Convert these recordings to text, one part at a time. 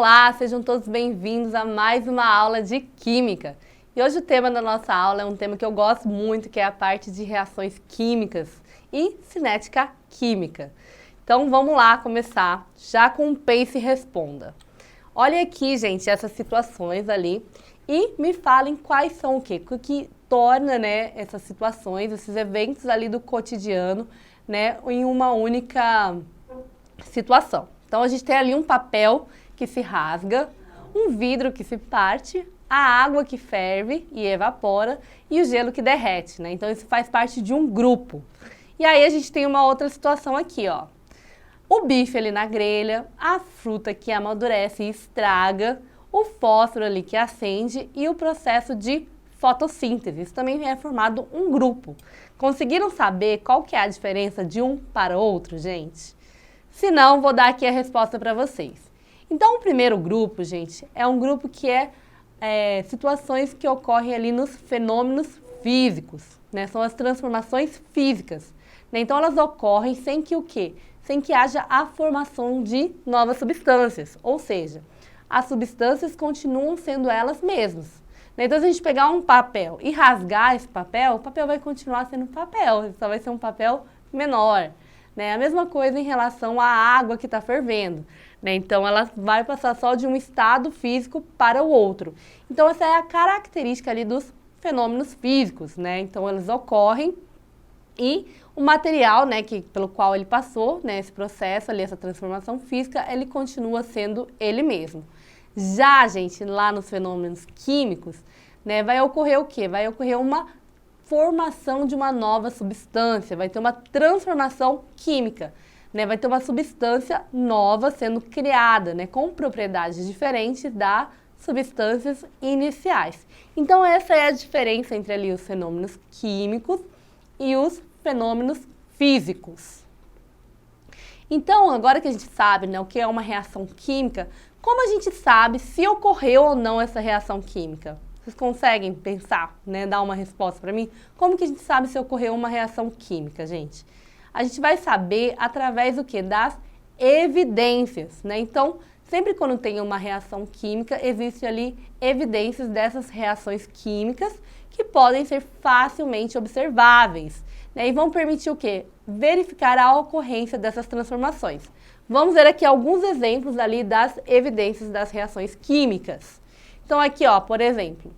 Olá, sejam todos bem-vindos a mais uma aula de Química. E hoje o tema da nossa aula é um tema que eu gosto muito, que é a parte de reações químicas e cinética química. Então vamos lá começar já com um pense e responda. Olha aqui, gente, essas situações ali e me falem quais são o que torna, né, essas situações, esses eventos ali do cotidiano, né, em uma única situação. Então a gente tem ali um papel que se rasga, um vidro que se parte, a água que ferve e evapora e o gelo que derrete, né? Então isso faz parte de um grupo. E aí a gente tem uma outra situação aqui, ó. O bife ali na grelha, a fruta que amadurece e estraga, o fósforo ali que acende e o processo de fotossíntese. Isso também é formado um grupo. Conseguiram saber qual que é a diferença de um para o outro, gente? Se não, vou dar aqui a resposta para vocês. Então, o primeiro grupo, gente, é um grupo que é situações que ocorrem ali nos fenômenos físicos, né? São as transformações físicas, né? Então, elas ocorrem sem que o quê? Sem que haja a formação de novas substâncias, ou seja, as substâncias continuam sendo elas mesmas. Né? Então, se a gente pegar um papel e rasgar esse papel, o papel vai continuar sendo papel, só vai ser um papel menor. Né? A mesma coisa em relação à água que está fervendo. Né? Então, ela vai passar só de um estado físico para o outro. Então, essa é a característica ali dos fenômenos físicos. Né? Então, eles ocorrem e o material, né, pelo qual ele passou, né, esse processo ali, essa transformação física, ele continua sendo ele mesmo. Já, gente, lá nos fenômenos químicos, né, vai ocorrer o quê? Vai ocorrer uma formação de uma nova substância, vai ter uma transformação química, né? Vai ter uma substância nova sendo criada, né? Com propriedades diferentes das substâncias iniciais. Então essa é a diferença entre ali os fenômenos químicos e os fenômenos físicos. Então agora que a gente sabe, né, o que é uma reação química, como a gente sabe se ocorreu ou não essa reação química? Vocês conseguem pensar, né, dar uma resposta para mim? Como que a gente sabe se ocorreu uma reação química, gente? A gente vai saber através do quê? Das evidências, né? Então, sempre quando tem uma reação química, existe ali evidências dessas reações químicas que podem ser facilmente observáveis, né? E vão permitir o quê? Verificar a ocorrência dessas transformações. Vamos ver aqui alguns exemplos ali das evidências das reações químicas. Então aqui, ó, por exemplo,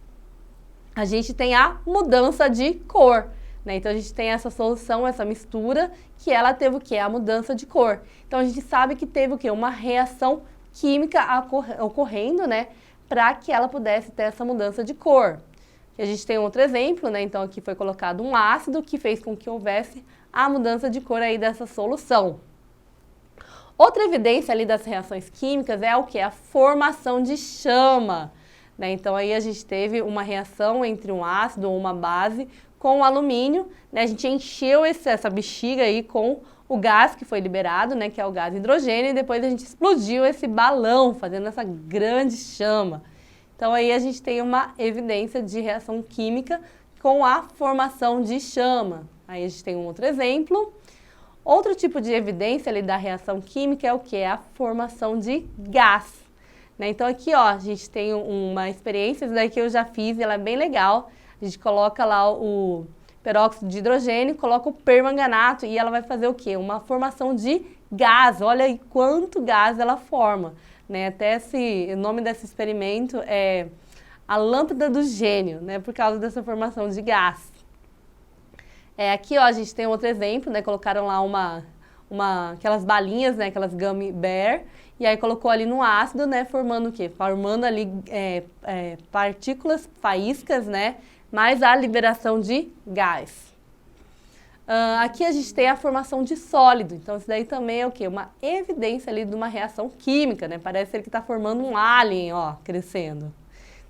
a gente tem a mudança de cor, né? Então a gente tem essa solução, essa mistura, que ela teve o quê? A mudança de cor. Então a gente sabe que teve o quê? Uma reação química ocorrendo, né? Para que ela pudesse ter essa mudança de cor. E a gente tem outro exemplo, né? Então aqui foi colocado um ácido que fez com que houvesse a mudança de cor aí dessa solução. Outra evidência ali das reações químicas é o quê? A formação de chama. Né? Então aí a gente teve uma reação entre um ácido ou uma base com o alumínio, né? A gente encheu essa bexiga aí com o gás que foi liberado, né? Que é o gás hidrogênio, e depois a gente explodiu esse balão, fazendo essa grande chama. Então aí a gente tem uma evidência de reação química com a formação de chama. Aí a gente tem um outro exemplo. Outro tipo de evidência ali da reação química é o que? É a formação de gás. Né? Então aqui, ó, a gente tem uma experiência, essa daqui eu já fiz, ela é bem legal. A gente coloca lá o peróxido de hidrogênio, coloca o permanganato e ela vai fazer o quê? Uma formação de gás. Olha aí quanto gás ela forma. Né? Até o nome desse experimento é a lâmpada do gênio, né? Por causa dessa formação de gás. Aqui, ó, a gente tem outro exemplo, né? Colocaram lá aquelas balinhas, né? Aquelas gummy bear. E aí colocou ali no ácido, né, formando o quê? Formando ali partículas, faíscas, né, mais a liberação de gás. Aqui a gente tem a formação de sólido, então isso daí também é o quê? Uma evidência ali de uma reação química, né, parece que está formando um alien, ó, crescendo.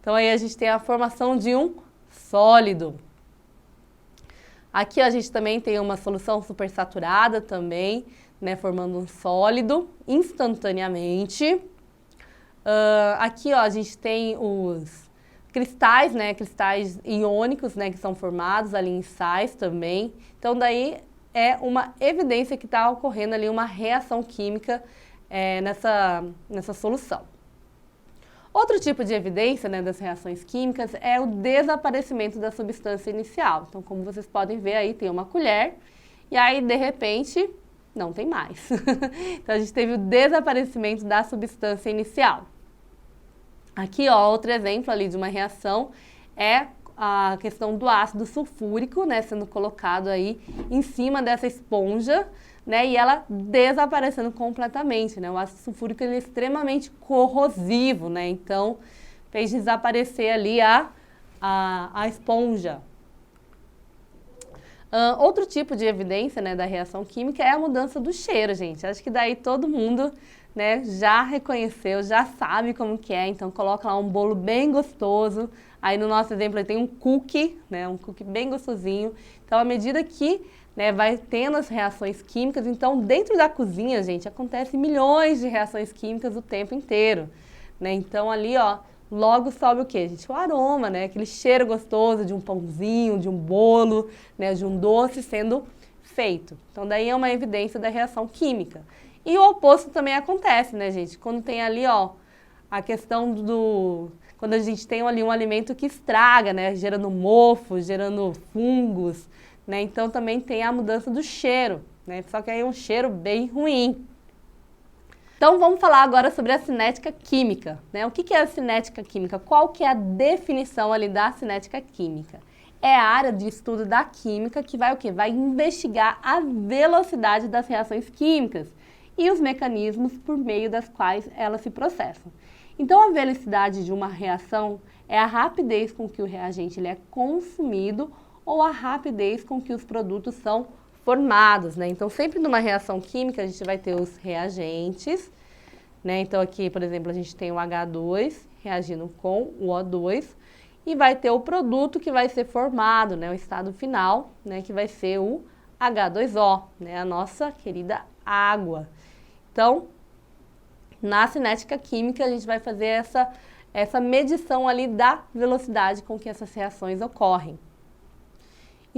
Então aí a gente tem a formação de um sólido. Aqui a gente também tem uma solução supersaturada também, né, formando um sólido instantaneamente. Aqui, ó, a gente tem os cristais, né, cristais iônicos, né, que são formados ali em sais também. Então, daí é uma evidência que está ocorrendo ali uma reação química nessa solução. Outro tipo de evidência, né, das reações químicas é o desaparecimento da substância inicial. Então, como vocês podem ver aí, tem uma colher e aí, de repente, não tem mais. Então, a gente teve o desaparecimento da substância inicial. Aqui, ó, outro exemplo ali de uma reação é a questão do ácido sulfúrico, né, sendo colocado aí em cima dessa esponja, né, e ela desaparecendo completamente, né. O ácido sulfúrico ele é extremamente corrosivo, né, então fez desaparecer ali a esponja. Outro tipo de evidência, né, da reação química é a mudança do cheiro, gente. Acho que daí todo mundo, né, já reconheceu, já sabe como que é. Então coloca lá um bolo bem gostoso. Aí no nosso exemplo aí tem um cookie, né, um cookie bem gostosinho. Então à medida que, né, vai tendo as reações químicas, então dentro da cozinha, gente, acontece milhões de reações químicas o tempo inteiro, né? Então ali, ó, logo sobe o quê, gente? O aroma, né? Aquele cheiro gostoso de um pãozinho, de um bolo, né? De um doce sendo feito. Então, daí é uma evidência da reação química. E o oposto também acontece, né, gente? Quando tem ali, ó, a questão do... Quando a gente tem ali um alimento que estraga, né? Gerando mofo, gerando fungos, né? Então, também tem a mudança do cheiro, né? Só que aí é um cheiro bem ruim. Então vamos falar agora sobre a cinética química, né? O que é a cinética química? Qual que é a definição ali da cinética química? É a área de estudo da química que vai o quê? Vai investigar a velocidade das reações químicas e os mecanismos por meio das quais elas se processam. Então a velocidade de uma reação é a rapidez com que o reagente ele é consumido ou a rapidez com que os produtos são formados, né? Então, sempre numa reação química, a gente vai ter os reagentes, né? Então, aqui, por exemplo, a gente tem o H2 reagindo com o O2 e vai ter o produto que vai ser formado, né? O estado final, né? Que vai ser o H2O, né? A nossa querida água. Então, na cinética química, a gente vai fazer essa medição ali da velocidade com que essas reações ocorrem.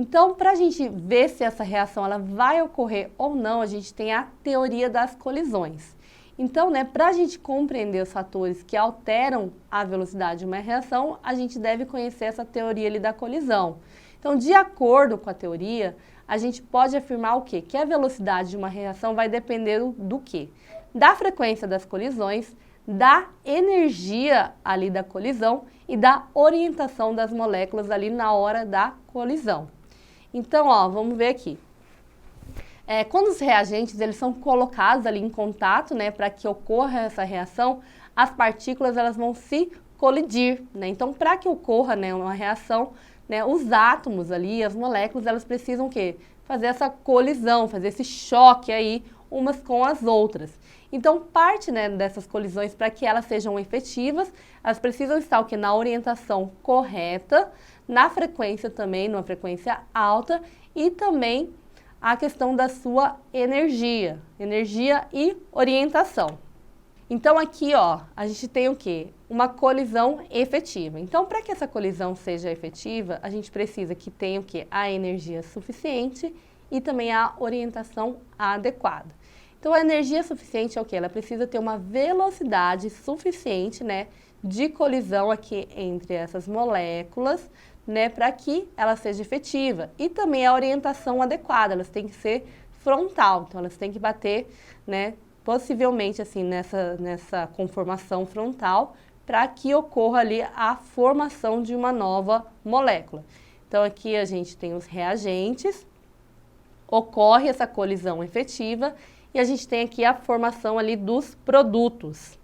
Então, para a gente ver se essa reação ela vai ocorrer ou não, a gente tem a teoria das colisões. Então, né, para a gente compreender os fatores que alteram a velocidade de uma reação, a gente deve conhecer essa teoria ali da colisão. Então, de acordo com a teoria, a gente pode afirmar o quê? Que a velocidade de uma reação vai depender do quê? Da frequência das colisões, da energia ali da colisão e da orientação das moléculas ali na hora da colisão. Então, ó, vamos ver aqui. Quando os reagentes eles são colocados ali em contato, né, para que ocorra essa reação, as partículas elas vão se colidir, né? Então, para que ocorra, né, uma reação, né, os átomos ali, as moléculas, elas precisam o quê? Fazer essa colisão, fazer esse choque aí umas com as outras. Então, parte, né, dessas colisões, para que elas sejam efetivas, elas precisam estar o quê? Na orientação correta, na frequência também, numa frequência alta, e também a questão da sua energia e orientação. Então aqui, ó, a gente tem o quê? Uma colisão efetiva. Então, para que essa colisão seja efetiva, a gente precisa que tenha o quê? A energia suficiente e também a orientação adequada. Então, a energia suficiente é o quê? Ela precisa ter uma velocidade suficiente, né, de colisão aqui entre essas moléculas, né, para que ela seja efetiva. E também a orientação adequada, elas têm que ser frontal, então elas têm que bater, né, possivelmente assim nessa conformação frontal, para que ocorra ali a formação de uma nova molécula. Então aqui a gente tem os reagentes, ocorre essa colisão efetiva e a gente tem aqui a formação ali dos produtos.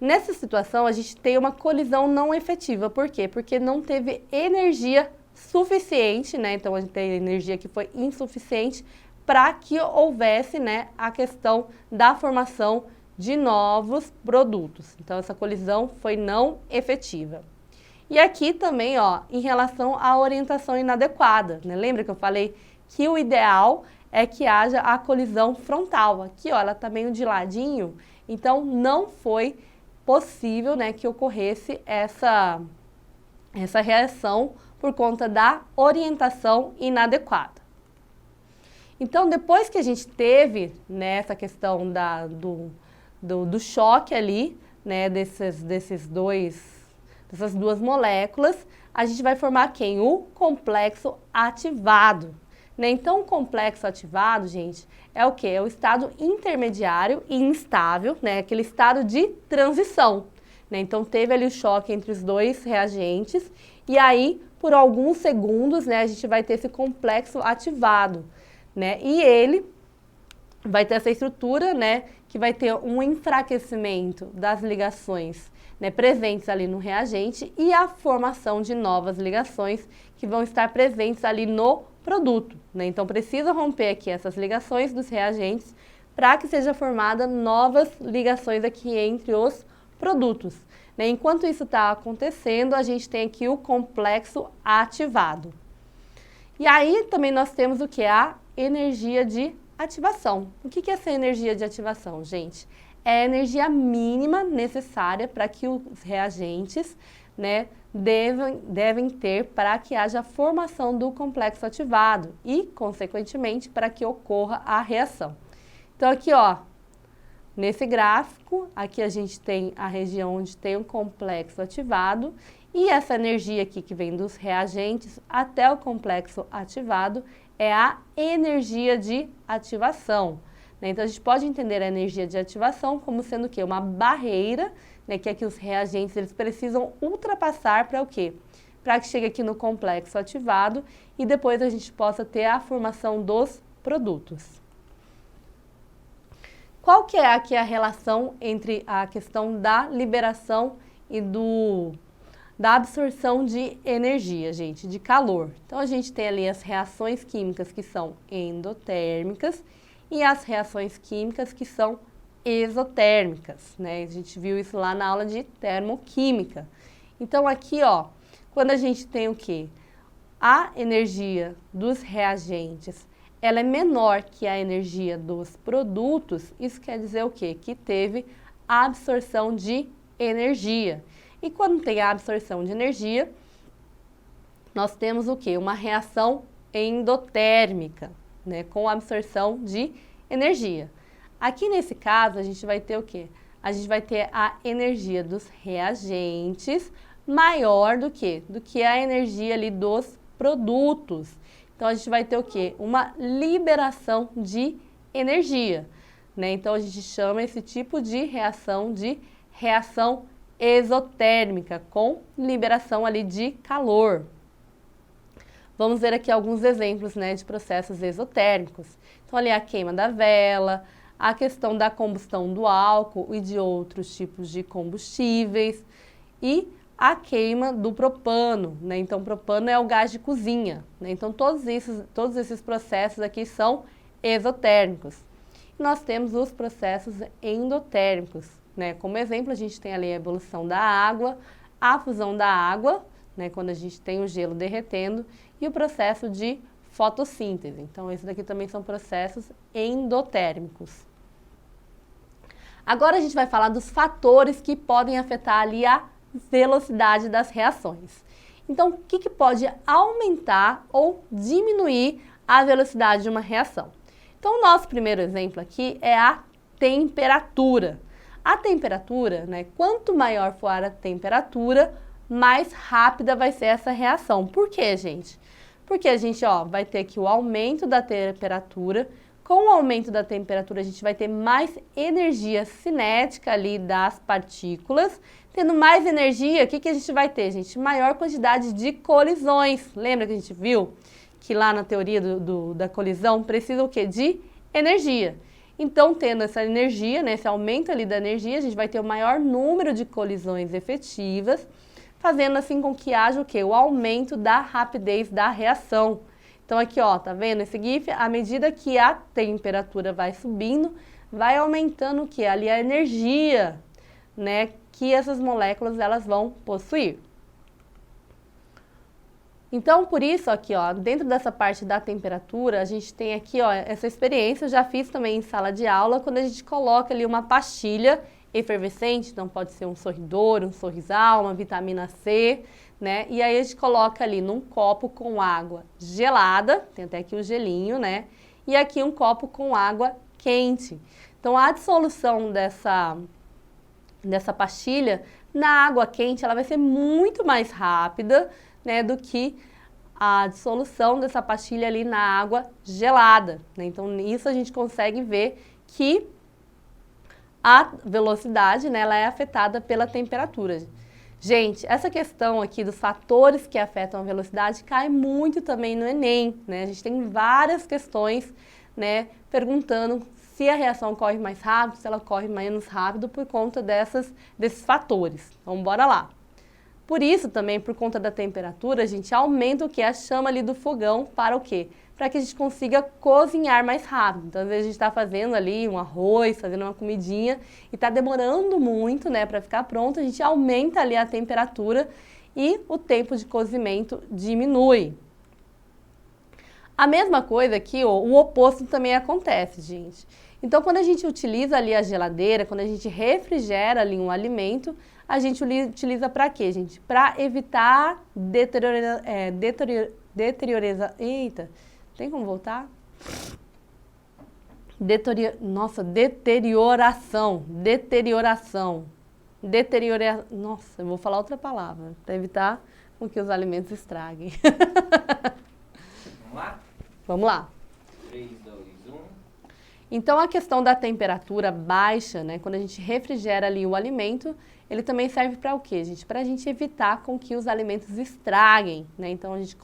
Nessa situação, a gente tem uma colisão não efetiva. Por quê? Porque não teve energia suficiente, né? Então, a gente tem energia que foi insuficiente para que houvesse, né, a questão da formação de novos produtos. Então, essa colisão foi não efetiva. E aqui também, ó, em relação à orientação inadequada, né? Lembra que eu falei que o ideal é que haja a colisão frontal. Aqui, ó, ela tá meio de ladinho, então não foi possível, né, que ocorresse essa reação por conta da orientação inadequada. Então, depois que a gente teve, né, essa questão do choque ali, né, dessas duas moléculas, a gente vai formar quem? O complexo ativado. Né? Então, o complexo ativado, gente, é o quê? É o estado intermediário e instável, né? Aquele estado de transição. Né? Então, teve ali o choque entre os dois reagentes e aí, por alguns segundos, né, a gente vai ter esse complexo ativado. Né? E ele vai ter essa estrutura, né, que vai ter um enfraquecimento das ligações, né, presentes ali no reagente e a formação de novas ligações que vão estar presentes ali no produto. Né? Então, precisa romper aqui essas ligações dos reagentes para que seja formada novas ligações aqui entre os produtos. Né? Enquanto isso está acontecendo, a gente tem aqui o complexo ativado. E aí também nós temos o que? A energia de ativação. O que é essa energia de ativação, gente? É a energia mínima necessária para que os reagentes, né, devem ter para que haja a formação do complexo ativado e, consequentemente, para que ocorra a reação. Então, aqui, ó, nesse gráfico, aqui a gente tem a região onde tem um complexo ativado e essa energia aqui que vem dos reagentes até o complexo ativado é a energia de ativação. Né? Então, a gente pode entender a energia de ativação como sendo o quê? Uma barreira, né, que é que os reagentes eles precisam ultrapassar para o quê? Para que chegue aqui no complexo ativado e depois a gente possa ter a formação dos produtos. Qual que é aqui a relação entre a questão da liberação e da absorção de energia, gente, de calor? Então, a gente tem ali as reações químicas que são endotérmicas e as reações químicas que são exotérmicas, né? A gente viu isso lá na aula de termoquímica. Então, aqui, ó, quando a gente tem o quê? A energia dos reagentes, ela é menor que a energia dos produtos, isso quer dizer o quê? Que teve a absorção de energia. E quando tem a absorção de energia, nós temos o quê? Uma reação endotérmica, né, com a absorção de energia. Aqui nesse caso, a gente vai ter o quê? A gente vai ter a energia dos reagentes maior do que? Do que a energia ali dos produtos. Então, a gente vai ter o quê? Uma liberação de energia, né? Então, a gente chama esse tipo de reação exotérmica, com liberação ali de calor. Vamos ver aqui alguns exemplos, né, de processos exotérmicos. Então, ali a queima da vela, a questão da combustão do álcool e de outros tipos de combustíveis e a queima do propano, né? Então, propano é o gás de cozinha, né? Então, todos esses processos aqui são exotérmicos. Nós temos os processos endotérmicos, né? Como exemplo, a gente tem ali a ebulição da água, a fusão da água, né? Quando a gente tem o gelo derretendo, e o processo de fotossíntese. Então, esses daqui também são processos endotérmicos. Agora a gente vai falar dos fatores que podem afetar ali a velocidade das reações. Então, o que pode aumentar ou diminuir a velocidade de uma reação? Então, o nosso primeiro exemplo aqui é a temperatura. A temperatura, né, quanto maior for a temperatura, mais rápida vai ser essa reação. Por quê, gente? Porque a gente, ó, vai ter aqui o aumento da temperatura. Com o aumento da temperatura, a gente vai ter mais energia cinética ali das partículas. Tendo mais energia, o que a gente vai ter, gente? Maior quantidade de colisões. Lembra que a gente viu que lá na teoria da colisão precisa o quê? De energia. Então, tendo essa energia, né, esse aumento ali da energia, a gente vai ter o maior número de colisões efetivas, fazendo assim com que haja o quê? O aumento da rapidez da reação. Então aqui, ó, tá vendo esse GIF? À medida que a temperatura vai subindo, vai aumentando o quê? Ali a energia, né, que essas moléculas elas vão possuir. Então, por isso aqui, ó, dentro dessa parte da temperatura, a gente tem aqui, ó, essa experiência, eu já fiz também em sala de aula, quando a gente coloca ali uma pastilha efervescente, então pode ser um sorridor, um sorrisal, uma vitamina C, né? E aí a gente coloca ali num copo com água gelada, tem até aqui o gelinho, né? E aqui um copo com água quente. Então a dissolução dessa pastilha na água quente, ela vai ser muito mais rápida, né, do que a dissolução dessa pastilha ali na água gelada, né? Então, nisso a gente consegue ver que a velocidade, né, ela é afetada pela temperatura. Gente, essa questão aqui dos fatores que afetam a velocidade cai muito também no Enem, né? A gente tem várias questões, né, perguntando se a reação corre mais rápido, se ela corre menos rápido por conta desses fatores. Então, bora lá. Por isso também, por conta da temperatura, a gente aumenta o que? A chama ali do fogão para o quê? Para que a gente consiga cozinhar mais rápido. Então, às vezes a gente está fazendo ali um arroz, fazendo uma comidinha e está demorando muito, né, para ficar pronto, a gente aumenta ali a temperatura e o tempo de cozimento diminui. A mesma coisa aqui, ó, o oposto também acontece, gente. Então, quando a gente utiliza ali a geladeira, quando a gente refrigera ali um alimento, a gente utiliza para quê, gente? Para evitar Eita, tem como voltar? Deterioração. Nossa, eu vou falar outra palavra, para evitar que os alimentos estraguem. Vamos lá? Vamos lá. 3, 2, 1. Então, a questão da temperatura baixa, né, quando a gente refrigera ali o alimento, ele também serve para o quê, gente? Para a gente evitar com que os alimentos estraguem, né? Então, a gente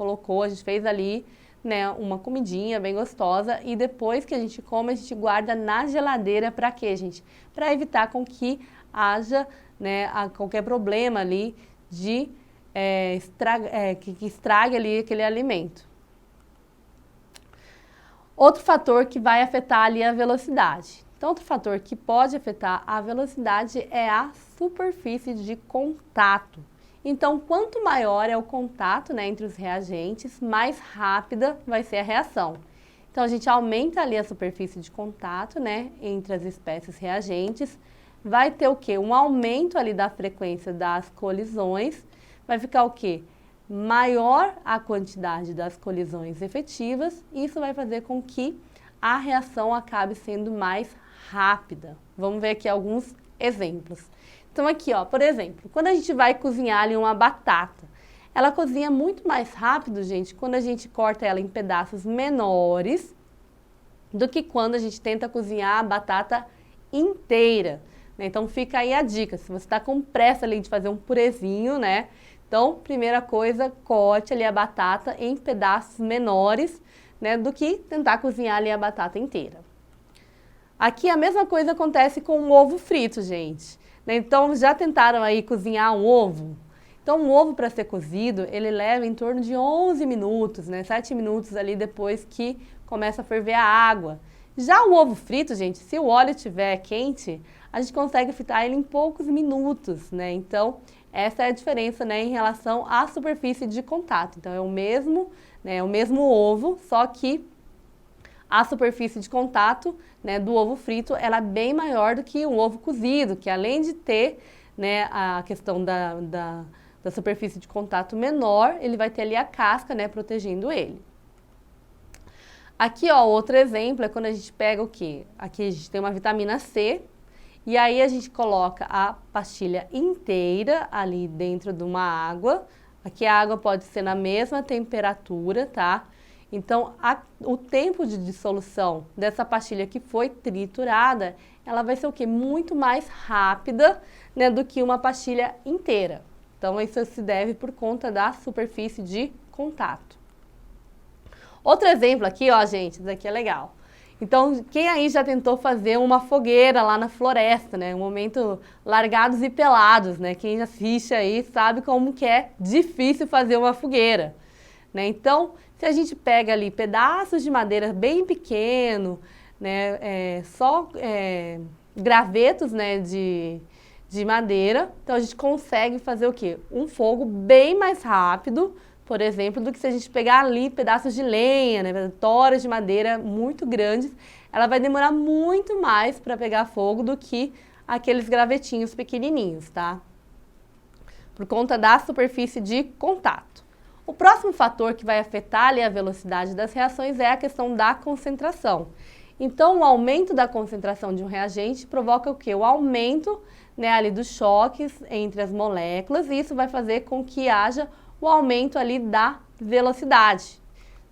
fez ali, né, uma comidinha bem gostosa e depois que a gente come, a gente guarda na geladeira para quê, gente? Para evitar com que haja, né, qualquer problema ali de que estrague ali aquele alimento. Outro fator que vai afetar ali a velocidade. Então, outro fator que pode afetar a velocidade é a superfície de contato. Então, quanto maior é o contato, né, entre os reagentes, mais rápida vai ser a reação. Então, a gente aumenta ali a superfície de contato, né, entre as espécies reagentes. Vai ter o quê? Um aumento ali da frequência das colisões. Vai ficar o quê? Maior a quantidade das colisões efetivas, isso vai fazer com que a reação acabe sendo mais rápida. Vamos ver aqui alguns exemplos. Então aqui, ó, por exemplo, quando a gente vai cozinhar ali uma batata, ela cozinha muito mais rápido, gente, quando a gente corta ela em pedaços menores do que quando a gente tenta cozinhar a batata inteira, né? Então fica aí a dica, se você está com pressa ali de fazer um purezinho, né? Então, primeira coisa, corte ali a batata em pedaços menores, né, do que tentar cozinhar ali a batata inteira. Aqui a mesma coisa acontece com o ovo frito, gente. Né? Então, já tentaram aí cozinhar um ovo? Então, um ovo para ser cozido, ele leva em torno de 11 minutos, né, 7 minutos ali depois que começa a ferver a água. Já o ovo frito, gente, se o óleo estiver quente, a gente consegue fritar ele em poucos minutos, né? Então, essa é a diferença, né, em relação à superfície de contato. Então, é o mesmo, né, o mesmo ovo, só que a superfície de contato, né, do ovo frito, ela é bem maior do que um ovo cozido, que além de ter, né, a questão da superfície de contato menor, ele vai ter ali a casca, né, protegendo ele. Aqui, ó, outro exemplo é quando a gente pega o quê? Aqui a gente tem uma vitamina C, e aí a gente coloca a pastilha inteira ali dentro de uma água. Aqui a água pode ser na mesma temperatura, tá? Então, o tempo de dissolução dessa pastilha que foi triturada, ela vai ser o quê? Muito mais rápida, né, do que uma pastilha inteira. Então, isso se deve por conta da superfície de contato. Outro exemplo aqui, ó, gente, isso aqui é legal. Então, quem aí já tentou fazer uma fogueira lá na floresta, né? Um momento largados e pelados, né? Quem assiste aí sabe como que é difícil fazer uma fogueira, né? Então, se a gente pega ali pedaços de madeira bem pequeno, né? Gravetos, né? De madeira, então a gente consegue fazer o quê? Um fogo bem mais rápido, por exemplo, do que se a gente pegar ali pedaços de lenha, né, toras de madeira muito grandes, ela vai demorar muito mais para pegar fogo do que aqueles gravetinhos pequenininhos, tá? Por conta da superfície de contato. O próximo fator que vai afetar ali a velocidade das reações é a questão da concentração. Então, o aumento da concentração de um reagente provoca o quê? O aumento, né, ali dos choques entre as moléculas, e isso vai fazer com que haja o aumento ali da velocidade.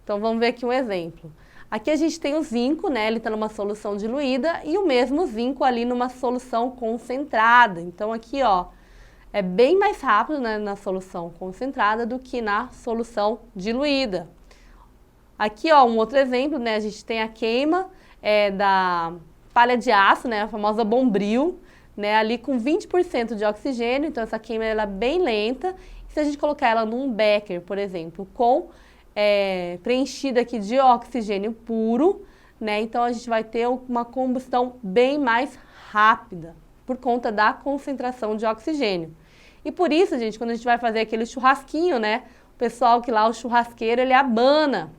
Então, vamos ver aqui um exemplo. Aqui a gente tem o zinco, né, ele está numa solução diluída, e o mesmo zinco ali numa solução concentrada. Então, aqui, ó, é bem mais rápido, né, na solução concentrada do que na solução diluída. Aqui, ó, um outro exemplo, né, a gente tem a queima da palha de aço, né, a famosa bombril, né, ali com 20% de oxigênio, então essa queima ela é bem lenta. E se a gente colocar ela num becker, por exemplo, com preenchida aqui de oxigênio puro, né, então a gente vai ter uma combustão bem mais rápida, por conta da concentração de oxigênio. E por isso, gente, quando a gente vai fazer aquele churrasquinho, né, o pessoal que lá, o churrasqueiro, ele abana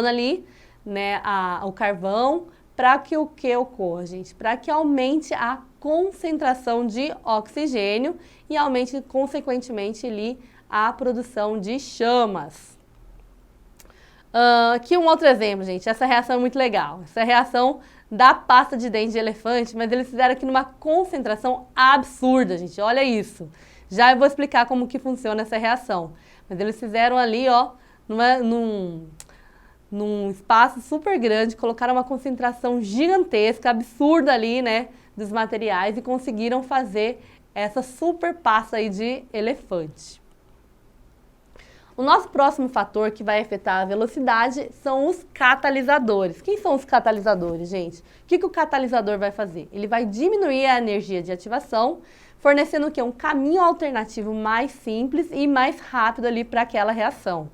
ali, né, o carvão, para que o que ocorra, gente? Para que aumente a concentração de oxigênio e aumente, consequentemente, ali, a produção de chamas. Aqui um outro exemplo, gente, essa reação é muito legal. Essa é a reação da pasta de dente de elefante, mas eles fizeram aqui numa concentração absurda, gente, olha isso. Já eu vou explicar como que funciona essa reação. Mas eles fizeram ali, ó, num espaço super grande, colocaram uma concentração gigantesca, absurda ali, né, dos materiais e conseguiram fazer essa super pasta aí de elefante. O nosso próximo fator que vai afetar a velocidade são os catalisadores. Quem são os catalisadores, gente? O que o catalisador vai fazer? Ele vai diminuir a energia de ativação, fornecendo o quê? Um caminho alternativo mais simples e mais rápido ali para aquela reação.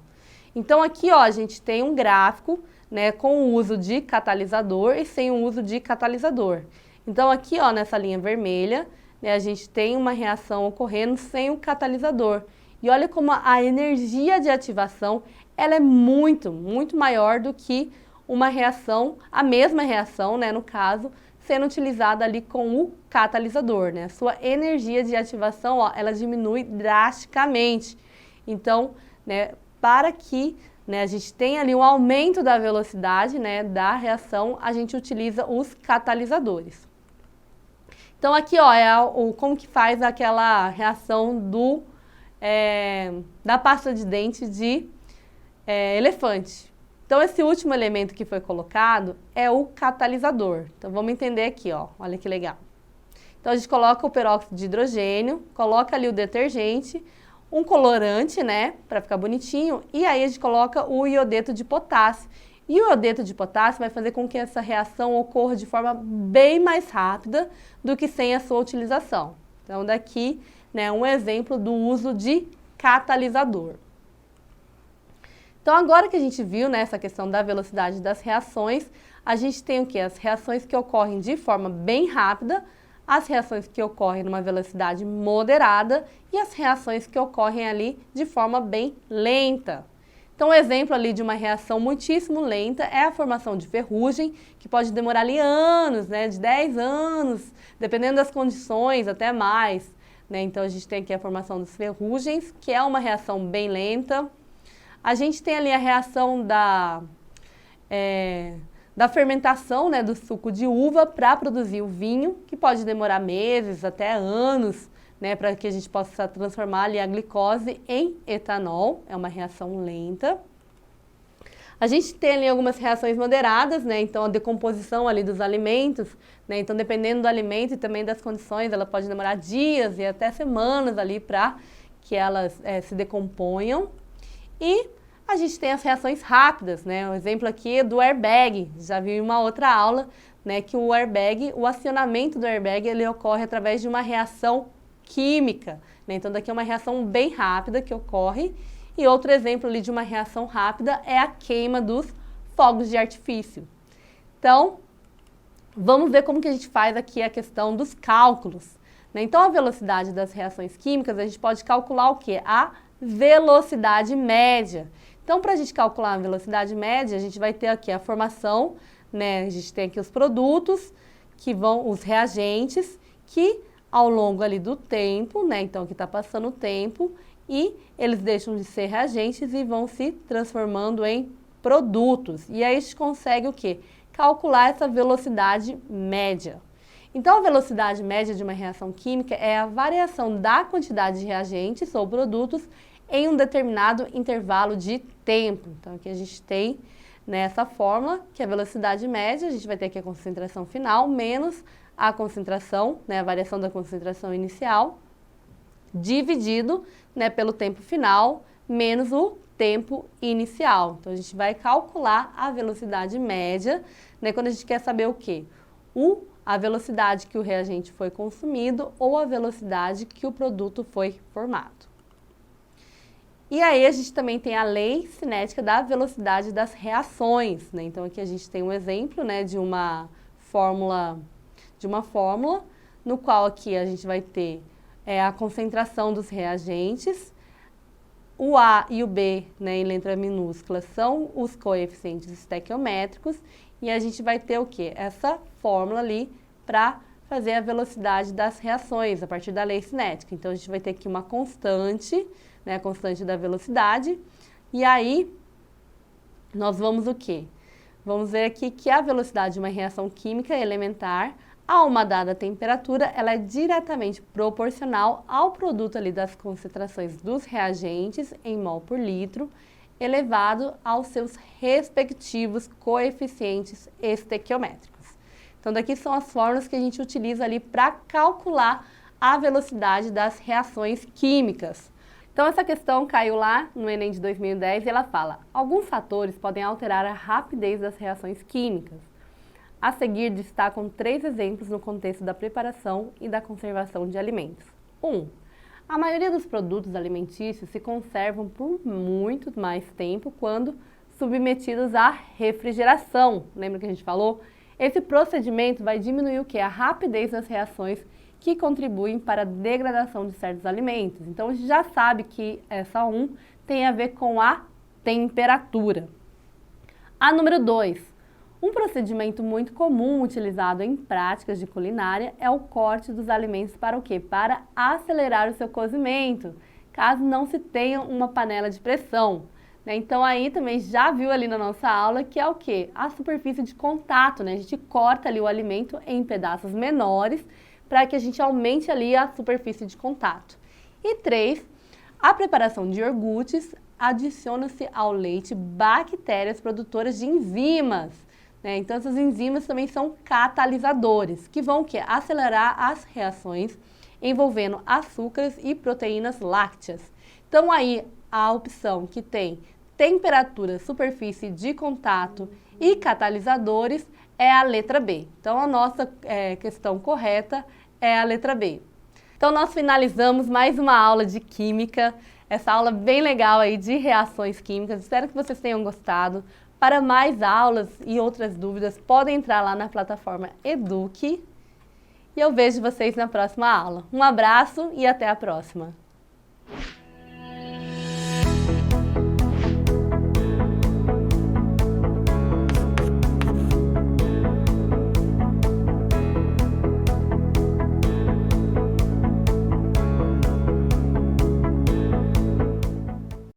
Então aqui, ó, a gente tem um gráfico, né, com o uso de catalisador e sem o uso de catalisador. Então aqui, ó, nessa linha vermelha, né, a gente tem uma reação ocorrendo sem o catalisador. E olha como a energia de ativação, ela é muito, muito maior do que uma reação, a mesma reação, né, no caso, sendo utilizada ali com o catalisador, né? A sua energia de ativação, ó, ela diminui drasticamente. Então, né, para que, né, a gente tenha ali um aumento da velocidade, né, da reação, a gente utiliza os catalisadores. Então aqui, ó, como que faz aquela reação da pasta de dente de elefante. Então esse último elemento que foi colocado é o catalisador. Então vamos entender aqui, ó, olha que legal. Então a gente coloca o peróxido de hidrogênio, coloca ali o detergente, um colorante, né, para ficar bonitinho, e aí a gente coloca o iodeto de potássio. E o iodeto de potássio vai fazer com que essa reação ocorra de forma bem mais rápida do que sem a sua utilização. Então daqui, né, um exemplo do uso de catalisador. Então agora que a gente viu, né, essa questão da velocidade das reações, a gente tem o quê? As reações que ocorrem de forma bem rápida, as reações que ocorrem numa velocidade moderada e as reações que ocorrem ali de forma bem lenta. Então, um exemplo ali de uma reação muitíssimo lenta é a formação de ferrugem, que pode demorar ali anos, né, de 10 anos, dependendo das condições, até mais, né? Então, a gente tem aqui a formação das ferrugens, que é uma reação bem lenta. A gente tem ali a reação da fermentação, né, do suco de uva para produzir o vinho, que pode demorar meses, até anos, né, para que a gente possa transformar ali a glicose em etanol. É uma reação lenta. A gente tem ali algumas reações moderadas, né, então a decomposição ali dos alimentos, né, então dependendo do alimento e também das condições, ela pode demorar dias e até semanas ali para que elas se decomponham. E a gente tem as reações rápidas, né? O exemplo aqui é do airbag. Já vi em uma outra aula, né, que o airbag, o acionamento do airbag, ele ocorre através de uma reação química, né? Então daqui é uma reação bem rápida que ocorre. E outro exemplo ali de uma reação rápida é a queima dos fogos de artifício. Então, vamos ver como que a gente faz aqui a questão dos cálculos, né? Então a velocidade das reações químicas, a gente pode calcular o quê? A velocidade média. Então, para a gente calcular a velocidade média, a gente vai ter aqui a formação, né? A gente tem aqui os produtos, que vão, os reagentes, que ao longo ali do tempo, né? Então, aqui está passando o tempo, e eles deixam de ser reagentes e vão se transformando em produtos. E aí a gente consegue o quê? calcular essa velocidade média. Então, a velocidade média de uma reação química é a variação da quantidade de reagentes ou produtos em um determinado intervalo de tempo. Então, aqui a gente tem nessa fórmula que a velocidade média, a gente vai ter aqui a concentração final menos a concentração, a variação da concentração inicial, dividido pelo tempo final menos o tempo inicial. Então, a gente vai calcular a velocidade média, quando a gente quer saber o quê? A velocidade que o reagente foi consumido ou a velocidade que o produto foi formado. E aí a gente também tem a lei cinética da velocidade das reações, Então aqui a gente tem um exemplo, de uma fórmula, no qual aqui a gente vai ter a concentração dos reagentes. O A e o B, em letra minúscula, são os coeficientes estequiométricos e a gente vai ter o quê? Essa fórmula ali para fazer a velocidade das reações a partir da lei cinética. Então, a gente vai ter aqui uma constante, a constante da velocidade, e aí nós vamos o quê? Vamos ver aqui que a velocidade de uma reação química elementar a uma dada temperatura, ela é diretamente proporcional ao produto ali das concentrações dos reagentes em mol por litro, elevado aos seus respectivos coeficientes estequiométricos. Então, daqui são as fórmulas que a gente utiliza ali para calcular a velocidade das reações químicas. Então, essa questão caiu lá no Enem de 2010 e ela fala: alguns fatores podem alterar a rapidez das reações químicas. A seguir, destacam 3 exemplos no contexto da preparação e da conservação de alimentos. 1. A maioria dos produtos alimentícios se conservam por muito mais tempo quando submetidos à refrigeração. Lembra que a gente falou? Esse procedimento vai diminuir o quê? A rapidez das reações que contribuem para a degradação de certos alimentos. Então, a gente já sabe que essa 1 tem a ver com a temperatura. A número 2. Um procedimento muito comum utilizado em práticas de culinária é o corte dos alimentos para o quê? Para acelerar o seu cozimento, caso não se tenha uma panela de pressão. Então aí também já viu ali na nossa aula que é o quê? A superfície de contato, A gente corta ali o alimento em pedaços menores para que a gente aumente ali a superfície de contato. E 3, a preparação de iogurtes adiciona-se ao leite bactérias produtoras de enzimas. Então, essas enzimas também são catalisadores, que vão acelerar as reações envolvendo açúcares e proteínas lácteas. Então, aí, a opção que tem temperatura, superfície de contato e catalisadores é a letra B. Então, a nossa questão correta é a letra B. Então, nós finalizamos mais uma aula de Química, essa aula bem legal aí de reações químicas. Espero que vocês tenham gostado. Para mais aulas e outras dúvidas, podem entrar lá na plataforma Eduque. E eu vejo vocês na próxima aula. Um abraço e até a próxima!